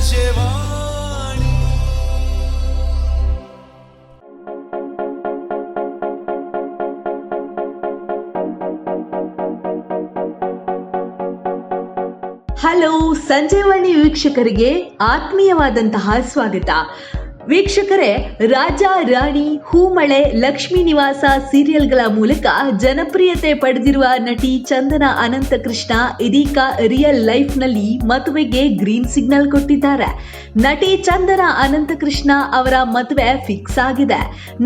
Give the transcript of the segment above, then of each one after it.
Sanjevani. Hello, Sanjevani ವೀಕ್ಷಕರಿಗೆ ಆತ್ಮೀಯವಾದಂತಹ ಸ್ವಾಗತ. ವೀಕ್ಷಕರೇ, ರಾಜ ರಾಣಿ, ಹೂಮಳೆ, ಲಕ್ಷ್ಮೀ ನಿವಾಸ ಸೀರಿಯಲ್ಗಳ ಮೂಲಕ ಜನಪ್ರಿಯತೆ ಪಡೆದಿರುವ ನಟಿ ಚಂದನ ಅನಂತಕೃಷ್ಣ ಇದೀಗ ರಿಯಲ್ ಲೈಫ್ನಲ್ಲಿ ಮದುವೆಗೆ ಗ್ರೀನ್ ಸಿಗ್ನಲ್ ಕೊಟ್ಟಿದ್ದಾರೆ. ನಟಿ ಚಂದನ ಅನಂತಕೃಷ್ಣ ಅವರ ಮದುವೆ ಫಿಕ್ಸ್ ಆಗಿದೆ.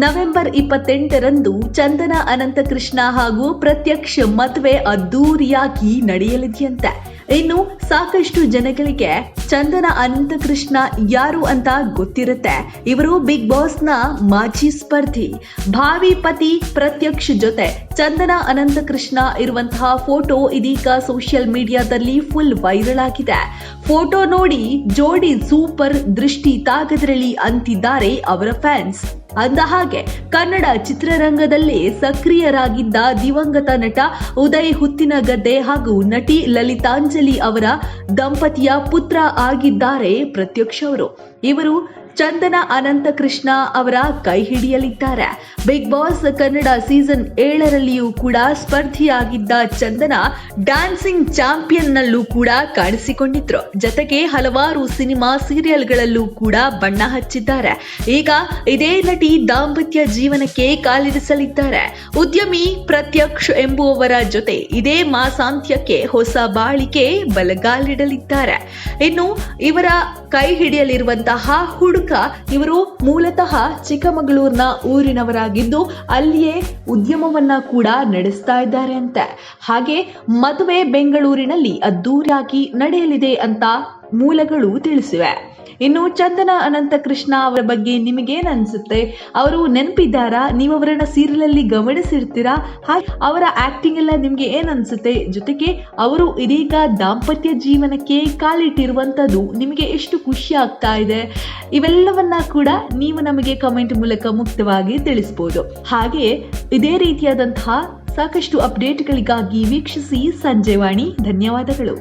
ನವೆಂಬರ್ 28ರಂದು ಚಂದನ ಅನಂತಕೃಷ್ಣ ಹಾಗೂ ಪ್ರತ್ಯಕ್ಷ ಮದುವೆ ಅದ್ದೂರಿಯಾಗಿ ನಡೆಯಲಿದೆಯಂತೆ. ಇನ್ನು ಸಾಕಷ್ಟು ಜನಗಳಿಗೆ ಚಂದನ ಅನಂತಕೃಷ್ಣ ಯಾರು ಅಂತ ಗೊತ್ತಿರುತ್ತೆ. ಇವರು ಬಿಗ್ ಬಾಸ್ನ ಮಾಜಿ ಸ್ಪರ್ಧಿ. ಭಾವಿ ಪತಿ ಪ್ರತ್ಯಕ್ಷ ಜೊತೆ ಚಂದನ ಅನಂತಕೃಷ್ಣ ಇರುವಂತಹ ಫೋಟೋ ಇದೀಗ ಸೋಷಿಯಲ್ ಮೀಡಿಯಾದಲ್ಲಿ ಫುಲ್ ವೈರಲ್ ಆಗಿದೆ. ಫೋಟೋ ನೋಡಿ ಜೋಡಿ ಸೂಪರ್, ದೃಷ್ಟಿ ತಾಗದ್ರಲ್ಲಿ ಅಂತಿದ್ದಾರೆ ಅವರ ಫ್ಯಾನ್ಸ್. ಅಂದ ಹಾಗೆ ಕನ್ನಡ ಚಿತ್ರರಂಗದಲ್ಲಿ ಸಕ್ರಿಯರಾಗಿದ್ದ ದಿವಂಗತ ನಟ ಉದಯ್ ಹುತ್ತಿನಗದ್ದೆ ಹಾಗೂ ನಟಿ ಲಲಿತಾಂಜಲಿ ಅವರ ದಂಪತಿಯ ಪುತ್ರ ಆಗಿದ್ದಾರೆ ಪ್ರತ್ಯಕ್ಷ ಅವರು. ಇವರು ಚಂದನ ಅನಂತಕೃಷ್ಣ ಅವರ ಕೈ ಹಿಡಿಯಲಿದ್ದಾರೆ. ಬಿಗ್ ಬಾಸ್ ಕನ್ನಡ ಸೀಸನ್ 7ರಲ್ಲಿಯೂ ಕೂಡ ಸ್ಪರ್ಧಿಯಾಗಿದ್ದ ಚಂದನ ಡ್ಯಾನ್ಸಿಂಗ್ ಚಾಂಪಿಯನ್ ನಲ್ಲೂ ಕೂಡ ಕಾಣಿಸಿಕೊಂಡಿದ್ರು. ಜೊತೆಗೆ ಹಲವಾರು ಸಿನಿಮಾ ಸೀರಿಯಲ್ಗಳಲ್ಲೂ ಕೂಡ ಬಣ್ಣ ಹಚ್ಚಿದ್ದಾರೆ. ಈಗ ಇದೇ ನಟಿ ದಾಂಪತ್ಯ ಜೀವನಕ್ಕೆ ಕಾಲಿರಿಸಲಿದ್ದಾರೆ. ಉದ್ಯಮಿ ಪ್ರತ್ಯಕ್ಷ ಎಂಬುವವರ ಜೊತೆ ಇದೇ ಮಾಸಾಂತ್ಯಕ್ಕೆ ಹೊಸ ಬಾಳಿಕೆ ಬಲಗಾಲಿಡಲಿದ್ದಾರೆ. ಇನ್ನು ಇವರ ಕೈ ಹಿಡಿಯಲಿರುವಂತಹ ಹುಡುಗ, ಇವರು ಮೂಲತಃ ಚಿಕ್ಕಮಗಳೂರಿನ ಊರಿನವರಾಗಿದ್ದು ಅಲ್ಲಿಯೇ ಉದ್ಯಮವನ್ನ ಕೂಡ ನಡೆಸ್ತಾ ಇದ್ದಾರೆ ಅಂತೆ. ಹಾಗೆ ಮದುವೆ ಬೆಂಗಳೂರಿನಲ್ಲಿ ಅದ್ದೂರಿಯಾಗಿ ನಡೆಯಲಿದೆ ಅಂತ ಮೂಲಗಳು ತಿಳಿಸಿವೆ. ಇನ್ನು ಚಂದನ ಅನಂತಕೃಷ್ಣ ಅವರ ಬಗ್ಗೆ ನಿಮಗೇನ್ ಅನ್ಸುತ್ತೆ? ಅವರು ನೆನಪಿದ್ದಾರಾ? ನೀವು ಅವರನ್ನ ಸೀರಿಯಲ್ ಅಲ್ಲಿ ಗಮನಿಸಿರ್ತೀರಾ? ಹಾಗೆ ಅವರ ಆಕ್ಟಿಂಗ್ ಎಲ್ಲ ನಿಮ್ಗೆ ಏನ್ ಅನ್ಸುತ್ತೆ? ಜೊತೆಗೆ ಅವರು ಇದೀಗ ದಾಂಪತ್ಯ ಜೀವನಕ್ಕೆ ಕಾಲಿಟ್ಟಿರುವಂತದ್ದು ನಿಮಗೆ ಎಷ್ಟು ಖುಷಿ ಆಗ್ತಾ ಇದೆ? ಇವೆಲ್ಲವನ್ನ ಕೂಡ ನೀವು ನಮಗೆ ಕಮೆಂಟ್ ಮೂಲಕ ಮುಕ್ತವಾಗಿ ತಿಳಿಸಬಹುದು. ಹಾಗೆ ಇದೇ ರೀತಿಯಾದಂತಹ ಸಾಕಷ್ಟು ಅಪ್ಡೇಟ್ಗಳಿಗಾಗಿ ವೀಕ್ಷಿಸಿ ಸಂಜೆವಾಣಿ. ಧನ್ಯವಾದಗಳು.